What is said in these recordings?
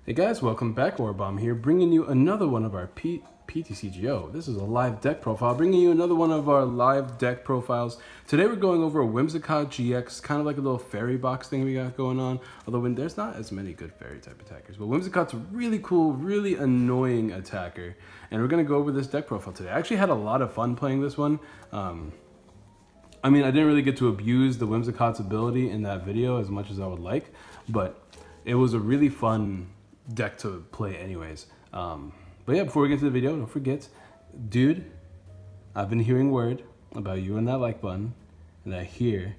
Hey guys, welcome back. Aurabomb here, bringing you another one of our PTCGO. This is a live deck profile, bringing you another one of our live deck profiles. Today we're going over a Whimsicott GX, kind of like a little fairy box thing we got going on. Although when there's not as many good fairy type attackers, but Whimsicott's a really cool, really annoying attacker, and we're gonna go over this deck profile today. I actually had a lot of fun playing this one. I mean, I didn't really get to abuse the Whimsicott's ability in that video as much as I would like, but it was a really fun deck to play anyways. But yeah, before we get to the video, don't forget, dude, I've been hearing word about you and that like button, and I hear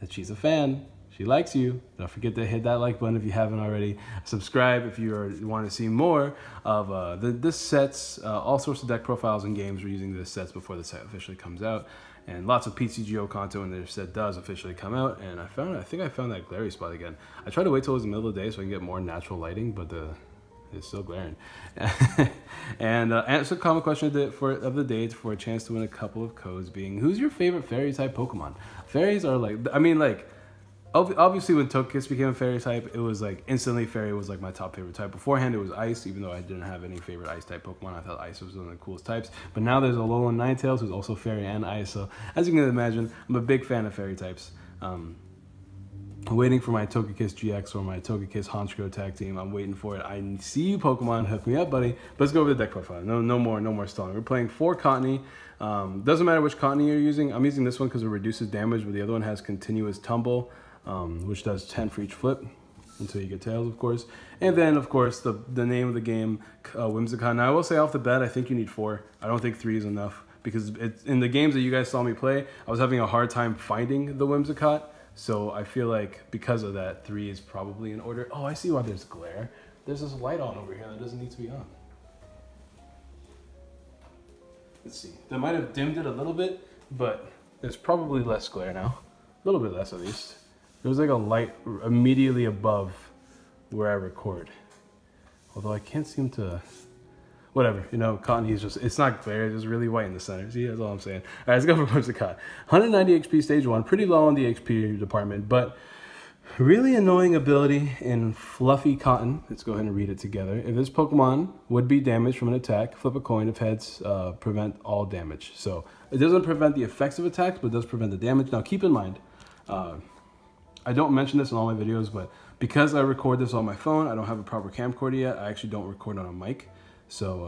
that she's a fan. She likes you. Don't forget to hit that like button if you haven't already. Subscribe if you want to see more of this set's all sorts of deck profiles and games. We're using this sets before the set officially comes out, and lots of PTCGO content when their set does officially come out. And I think I found that glary spot again. I tried to wait till it was the middle of the day so I can get more natural lighting, but it's still glaring. And answer the common question of the day for a chance to win a couple of codes, being who's your favorite fairy type Pokemon? Fairies are like, I mean, like, obviously when Togekiss became a fairy type, it was like instantly fairy was like my top favorite type. Beforehand it was ice, even though I didn't have any favorite ice type Pokemon. I thought ice was one of the coolest types. But now there's Alolan Ninetales, who's also fairy and ice. So as you can imagine, I'm a big fan of fairy types. I'm waiting for my Togekiss GX or my Togekiss Honchkrow tag team. I'm waiting for it. I see you, Pokemon. Hook me up, buddy. But let's go over the deck profile. No more stalling. We're playing 4 Cottony. Doesn't matter which Cottony you're using. I'm using this one because it reduces damage, but the other one has continuous tumble, which does 10 for each flip until you get tails, of course. And then, of course, the name of the game, Whimsicott. Now, I will say off the bat, I think you need 4. I don't think 3 is enough because in the games that you guys saw me play, I was having a hard time finding the Whimsicott. So I feel like because of that, 3 is probably in order. Oh, I see why there's glare. There's this light on over here that doesn't need to be on. Let's see. They might have dimmed it a little bit, but there's probably less glare now. A little bit less at least. There's like a light immediately above where I record. Although I can't seem to... Whatever, you know, Cottony is just, it's not glare, it's just really white in the center. See, that's all I'm saying. All right, let's go for Whimsicott. 190 HP stage 1, pretty low on the HP department, but really annoying ability in Fluffy Cotton. Let's go ahead and read it together. If this Pokemon would be damaged from an attack, flip a coin. If heads, prevent all damage. So it doesn't prevent the effects of attacks, but it does prevent the damage. Now keep in mind, I don't mention this in all my videos, but because I record this on my phone, I don't have a proper camcorder yet. I actually don't record on a mic. So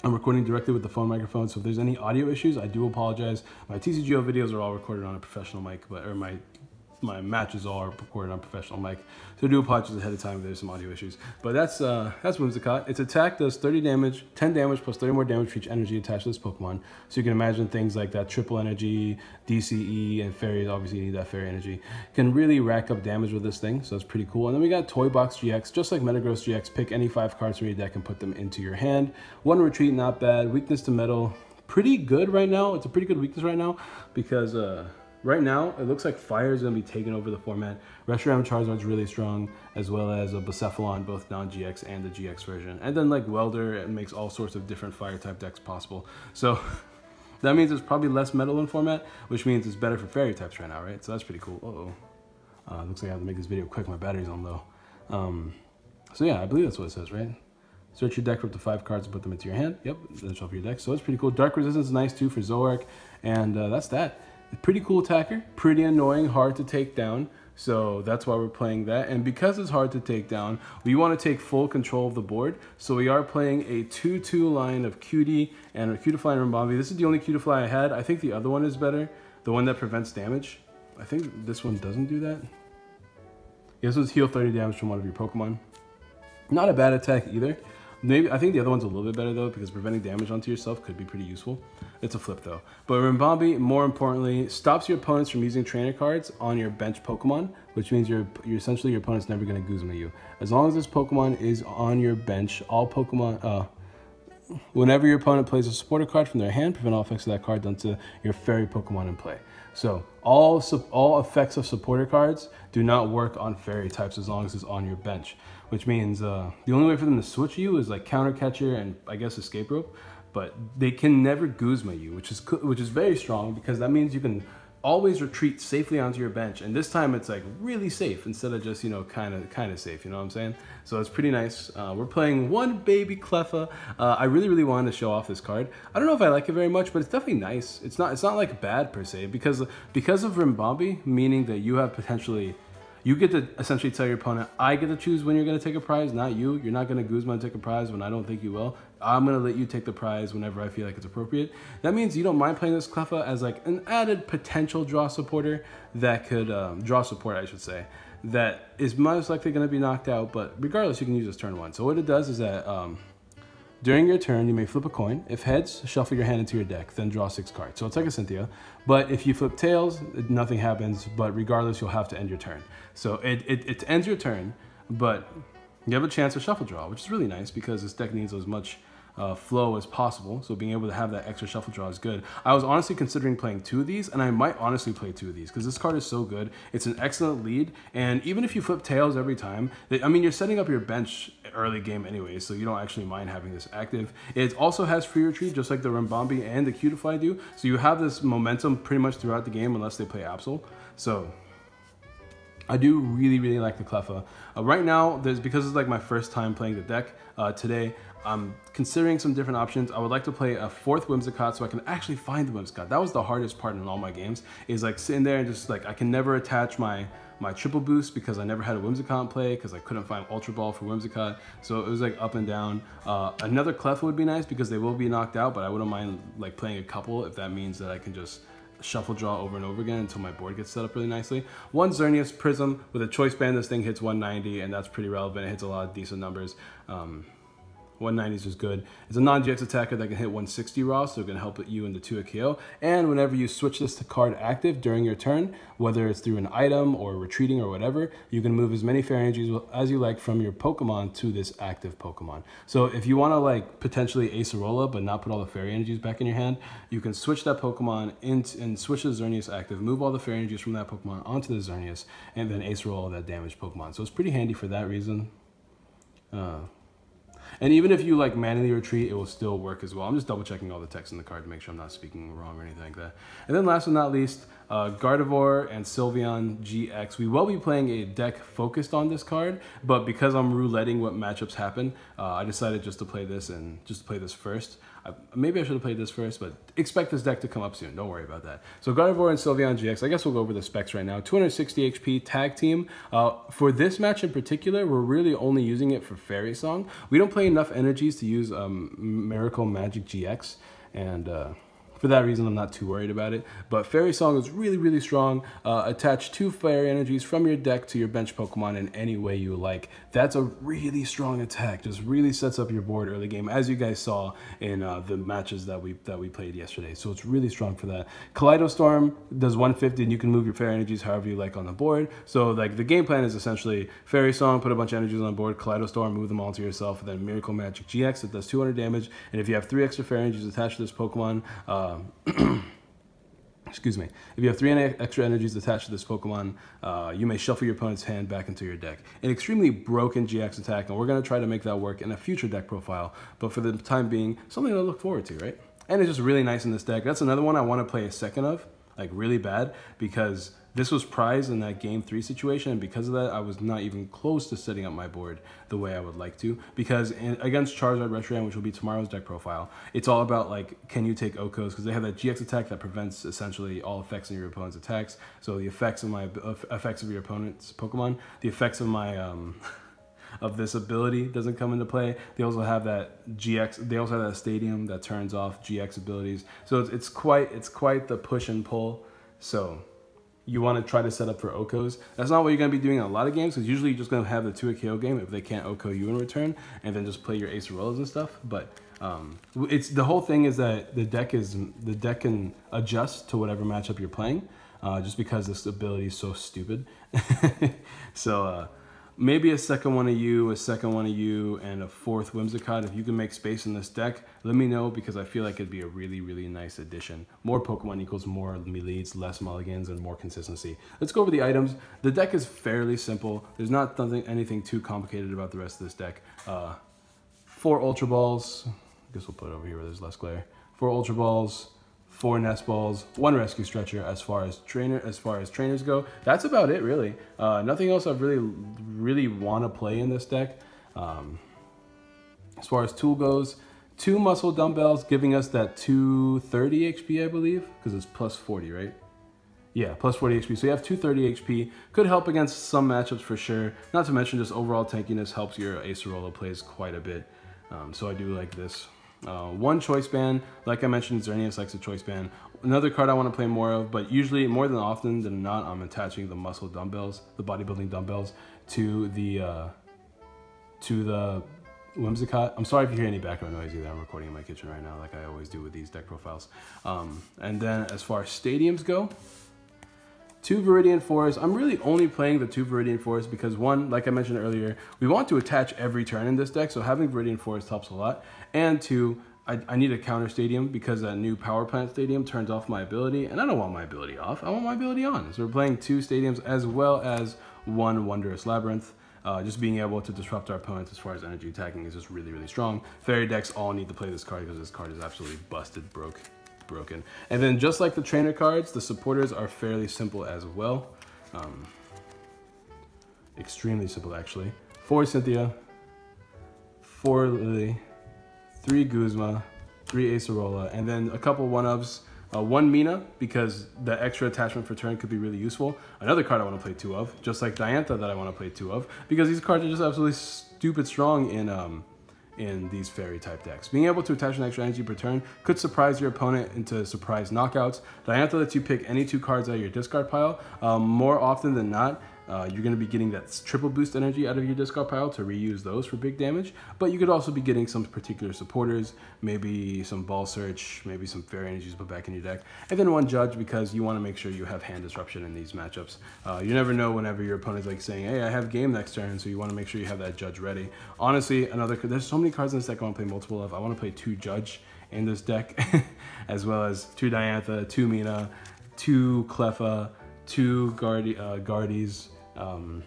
I'm recording directly with the phone microphone. So if there's any audio issues, I do apologize. My TCGO videos are all recorded on a professional mic, but my matches all are recorded on professional mic. So I do apologize ahead of time if there's some audio issues. But that's Whimsicott. Its attack does 30 damage, 10 damage plus 30 more damage for each energy attached to this Pokemon. So you can imagine things like that triple energy, DCE, and fairies. Obviously you need that fairy energy. Can really rack up damage with this thing, so that's pretty cool. And then we got Toy Box GX, just like Metagross GX. Pick any 5 cards from your deck and put them into your hand. 1 retreat, not bad. Weakness to metal, pretty good right now. It's a pretty good weakness right now because right now, it looks like fire is going to be taking over the format. Reshiram Charizard's really strong, as well as a Bucephalon, both non-GX and the GX version. And then like Welder, it makes all sorts of different fire type decks possible. So that means there's probably less metal in format, which means it's better for fairy types right now, right? So that's pretty cool. Looks like I have to make this video quick. My battery's on low. So yeah, I believe that's what it says, right? Search your deck for up to 5 cards and put them into your hand. Yep, that's off your deck. So it's pretty cool. Dark Resistance is nice too for Zoroark. And that's that. Pretty cool attacker, pretty annoying, hard to take down. So that's why we're playing that. And because it's hard to take down, we want to take full control of the board. So we are playing a 2-2 line of Cutie and a Cutiefly and Ribombee. This is the only Cutiefly I had. I think the other one is better, the one that prevents damage. I think this one doesn't do that. Yeah, this one's heal 30 damage from one of your Pokemon. Not a bad attack either. Maybe I think the other one's a little bit better though, because preventing damage onto yourself could be pretty useful. It's a flip though. But Ribombee, more importantly, stops your opponents from using trainer cards on your bench Pokemon, which means you're essentially your opponent's never going to Guzma you. As long as this Pokemon is on your bench, all Pokemon, whenever your opponent plays a supporter card from their hand, prevent all effects of that card done to your fairy Pokemon in play. So all effects of supporter cards do not work on fairy types as long as it's on your bench, which means the only way for them to switch you is like Counter Catcher and I guess Escape Rope, but they can never Guzma you, which is very strong because that means you can always retreat safely onto your bench. And this time it's like really safe instead of just, you know, kind of safe, you know what I'm saying? So it's pretty nice. We're playing one baby Cleffa. I really wanted to show off this card. I don't know if I like it very much, but it's definitely nice. It's not like bad per se, because of Rimbombi, meaning that you have potentially, you get to essentially tell your opponent, I get to choose when you're going to take a prize, not you. You're not going to Guzman take a prize when I don't think you will. I'm going to let you take the prize whenever I feel like it's appropriate. That means you don't mind playing this Cleffa as like an added potential draw supporter that could, draw support I should say, that is most likely going to be knocked out, but regardless you can use this turn 1. So what it does is that during your turn, you may flip a coin. If heads, shuffle your hand into your deck, then draw 6 cards. So it's like a Cynthia, but if you flip tails, nothing happens, but regardless, you'll have to end your turn. So it ends your turn, but you have a chance to shuffle draw, which is really nice because this deck needs as much flow as possible. So being able to have that extra shuffle draw is good. I was honestly considering playing 2 of these, and I might honestly play 2 of these because this card is so good. It's an excellent lead, and even if you flip tails every time, I mean, you're setting up your bench early game anyway, so you don't actually mind having this active. It also has free retreat, just like the Rimbombi and the Cutify do. So you have this momentum pretty much throughout the game unless they play Absol. So I do really like the Cleffa. Right now, because it's like my first time playing the deck today, I'm considering some different options. I would like to play a 4th Whimsicott so I can actually find the Whimsicott. That was the hardest part in all my games, is like sitting there and just like, I can never attach my triple boost because I never had a Whimsicott in play because I couldn't find Ultra Ball for Whimsicott. So it was like up and down. Another Cleffa would be nice because they will be knocked out, but I wouldn't mind like playing a couple if that means that I can just shuffle draw over and over again until my board gets set up really nicely. One Xerneas Prism with a choice band. This thing hits 190, and that's pretty relevant. It hits a lot of decent numbers. 190 is just good. It's a non-GX attacker that can hit 160 raw, so it can help you in the 2 KO. And whenever you switch this to card active during your turn, whether it's through an item or retreating or whatever, you can move as many fairy energies as you like from your Pokemon to this active Pokemon. So if you want to like potentially Acerola but not put all the fairy energies back in your hand, you can switch that Pokemon and switch the Xerneas active, move all the fairy energies from that Pokemon onto the Xerneas, and then Acerola that damaged Pokemon. So it's pretty handy for that reason. And even if you like manually retreat, it will still work as well. I'm just double checking all the text in the card to make sure I'm not speaking wrong or anything like that. And then last but not least, Gardevoir and Sylveon GX. We will be playing a deck focused on this card, but because I'm rouletting what matchups happen, I decided just to play this and just play this first. Maybe I should have played this first, but expect this deck to come up soon. Don't worry about that. So Gardevoir and Sylveon GX, I guess we'll go over the specs right now. 260 HP, tag team. For this match in particular, we're really only using it for Fairy Song. We don't play enough energies to use Miracle Magic GX, and for that reason, I'm not too worried about it. But Fairy Song is really strong. Attach 2 fairy energies from your deck to your bench Pokemon in any way you like. That's a really strong attack. Just really sets up your board early game, as you guys saw in the matches that we played yesterday. So it's really strong for that. Kaleidostorm does 150, and you can move your fairy energies however you like on the board. So like the game plan is essentially Fairy Song, put a bunch of energies on the board, Kaleidostorm, move them all to yourself, and then Miracle Magic GX, it does 200 damage. And if you have 3 extra fairy energies attached to this Pokemon, excuse me, if you have 3 extra energies attached to this Pokemon, you may shuffle your opponent's hand back into your deck. An extremely broken GX attack, and we're going to try to make that work in a future deck profile, but for the time being, something to look forward to, right? And it's just really nice in this deck. That's another one I want to play a second of, like really bad, because this was prized in that game 3 situation, and because of that, I was not even close to setting up my board the way I would like to, because against Charizard Reshiram, which will be tomorrow's deck profile, it's all about like, can you take Okos, because they have that GX attack that prevents essentially all effects in your opponent's attacks. So the effects of your opponent's Pokemon, the effects of my of this ability doesn't come into play. They also have that GX. They also have that Stadium that turns off GX abilities. So it's quite the push and pull. So you want to try to set up for Okos. That's not what you're going to be doing in a lot of games, because usually you're just going to have the 2 KO game if they can't Oko you in return, and then just play your Acerolas and stuff. But it's the whole thing is that the deck can adjust to whatever matchup you're playing, just because this ability is so stupid. So maybe a second one of you, and a 4th Whimsicott. If you can make space in this deck, let me know, because I feel like it'd be a really nice addition. More Pokemon equals more leads, less mulligans, and more consistency. Let's go over the items. The deck is fairly simple. There's not anything too complicated about the rest of this deck. 4 Ultra Balls. I guess we'll put it over here where there's less glare. 4 Ultra Balls, 4 nest balls, 1 rescue stretcher as far as trainers go. That's about it, really. Nothing else I really want to play in this deck. As far as tool goes, 2 muscle dumbbells, giving us that 230 HP, I believe, because it's plus 40, right? Yeah, plus 40 HP. So you have 230 HP. Could help against some matchups for sure. Not to mention just overall tankiness helps your Acerola plays quite a bit. So I do like this. 1 choice band, like I mentioned, Xerneas likes a choice band. Another card I want to play more of, but usually more than often than not, I'm attaching the muscle dumbbells, the bodybuilding dumbbells, to the Whimsicott. I'm sorry if you hear any background noise either. I'm recording in my kitchen right now, like I always do with these deck profiles. And then as far as stadiums go, 2 Viridian Forests. I'm really only playing the 2 Viridian Forests because 1, like I mentioned earlier, we want to attach every turn in this deck, so having Viridian Forest helps a lot. And 2, I need a counter stadium because that new Power Plant Stadium turns off my ability, and I don't want my ability off, I want my ability on. So we're playing 2 stadiums as well as 1 Wondrous Labyrinth. Just being able to disrupt our opponents as far as energy attacking is just really, really strong. Fairy decks all need to play this card because this card is absolutely broken. And then just like the trainer cards, the supporters are fairly simple as well. Extremely simple, actually. 4 Cynthia, 4 Lily, 3 Guzma, 3 Acerola, and then a couple 1-ofs. 1 Mina, because the extra attachment for turn could be really useful. Another card I want to play 2 of, just like Diantha that I want to play 2 of, because these cards are just absolutely stupid strong in these fairy type decks. Being able to attach an extra energy per turn could surprise your opponent into surprise knockouts. Diantha lets you pick any 2 cards out of your discard pile. More often than not, you're going to be getting that triple boost energy out of your discard pile to reuse those for big damage, but you could also be getting some particular supporters, maybe some ball search, maybe some fairy energies to put back in your deck, and then 1 judge because you want to make sure you have hand disruption in these matchups. You never know whenever your opponent's like saying, hey, I have game next turn, so you want to make sure you have that judge ready. Honestly, there's so many cards in this deck I want to play multiple of. I want to play 2 judge in this deck, as well as 2 Diantha, 2 Mina, 2 Cleffa, 2 Guardies, and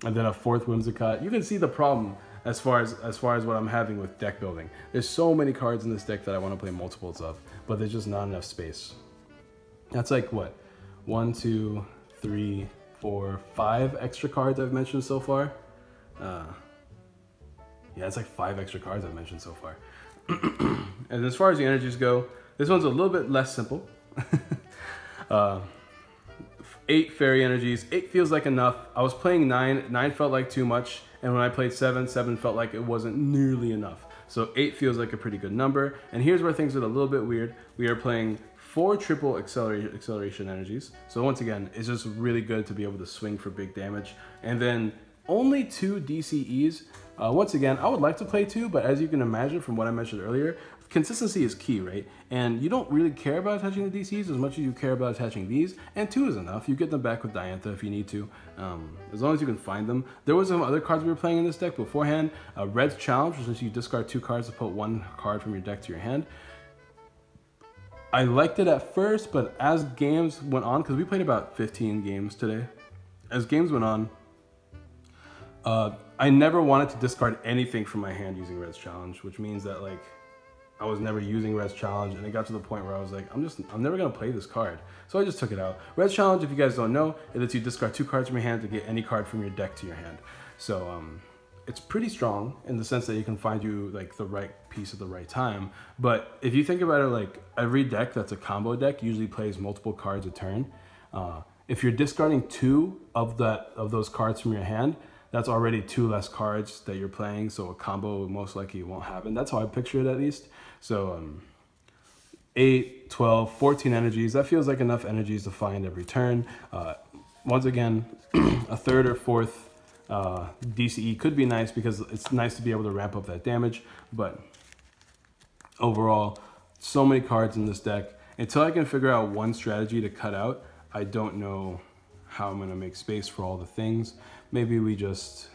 then a 4th Whimsicott. You can see the problem as far as what I'm having with deck building. There's so many cards in this deck that I want to play multiples of, but there's just not enough space. That's like what? 1, 2, 3, 4, 5 extra cards I've mentioned so far. Yeah, it's like 5 extra cards I've mentioned so far. And as far as the energies go, this one's a little bit less simple. 8 fairy energies. 8 feels like enough. I was playing 9. 9 felt like too much. And when I played 7, 7 felt like it wasn't nearly enough. So 8 feels like a pretty good number. And here's where things get a little bit weird. We are playing 4 triple acceleration energies. So once again, it's just really good to be able to swing for big damage. And then only 2 DCEs. Once again, I would like to play 2, but as you can imagine from what I mentioned earlier, consistency is key, right? And you don't really care about attaching the DCs as much as you care about attaching these, and 2 is enough. You get them back with Diantha if you need to, as long as you can find them. There was some other cards we were playing in this deck beforehand. Red's Challenge, which is you discard 2 cards to put 1 card from your deck to your hand. I liked it at first, but as games went on, because we played about 15 games today, as games went on, I never wanted to discard anything from my hand using Red's Challenge, which means that like I was never using Red's Challenge, and it got to the point where I was like, I'm never gonna play this card. So I just took it out. Red's Challenge, if you guys don't know, it lets you discard 2 cards from your hand to get any card from your deck to your hand. So it's pretty strong in the sense that you can find you like the right piece at the right time. But if you think about it, like every deck that's a combo deck usually plays multiple cards a turn. If you're discarding 2 of those cards from your hand, that's already 2 less cards that you're playing, so a combo most likely won't happen. That's how I picture it at least. So 8, 12, 14 energies, that feels like enough energies to find every turn. Once again, a 3rd or 4th DCE could be nice because it's nice to be able to ramp up that damage, but overall, so many cards in this deck. Until I can figure out one strategy to cut out, I don't know how I'm gonna make space for all the things. Maybe we just,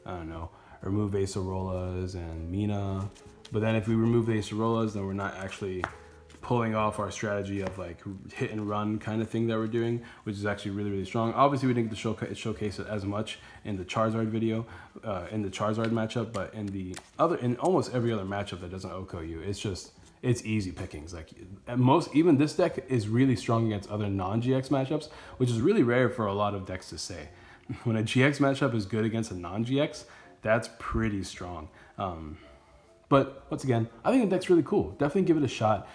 I don't know, remove Acerolas and Mina. But then if we remove the Acerolas, then we're not actually pulling off our strategy of like hit and run kind of thing that we're doing, which is actually really, really strong. Obviously we didn't get to showcase it as much in the Charizard video, in the Charizard matchup, but in almost every other matchup that doesn't OHKO you, it's easy pickings. Like at most, even this deck is really strong against other non-GX matchups, which is really rare for a lot of decks to say. When a GX matchup is good against a non-GX, that's pretty strong. But once again, I think the deck's really cool. Definitely give it a shot.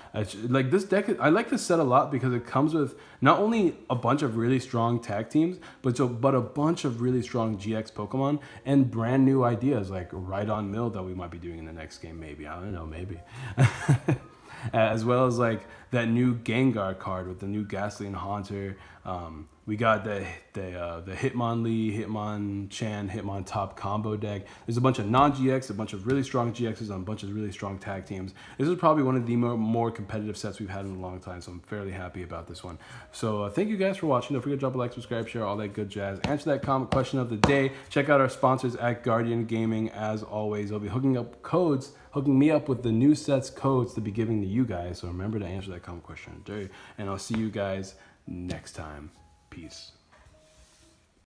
Like this deck, I like this set a lot because it comes with not only a bunch of really strong tag teams, but a bunch of really strong GX Pokemon and brand new ideas like Right on Mill that we might be doing in the next game. Maybe, I don't know, maybe. As well as like that new Gengar card with the new Ghastly and Haunter. We got the Hitmonlee, Hitmonchan, Hitmontop combo deck. There's a bunch of non-GX, a bunch of really strong GXs, and a bunch of really strong tag teams. This is probably one of the more competitive sets we've had in a long time, so I'm fairly happy about this one. So thank you guys for watching. Don't forget to drop a like, subscribe, share, all that good jazz. Answer that comment question of the day. Check out our sponsors at Guardian Gaming. As always, they'll be hooking me up with the new sets codes to be giving to you guys. So remember to answer that comment question of the day, and I'll see you guys next time. Peace.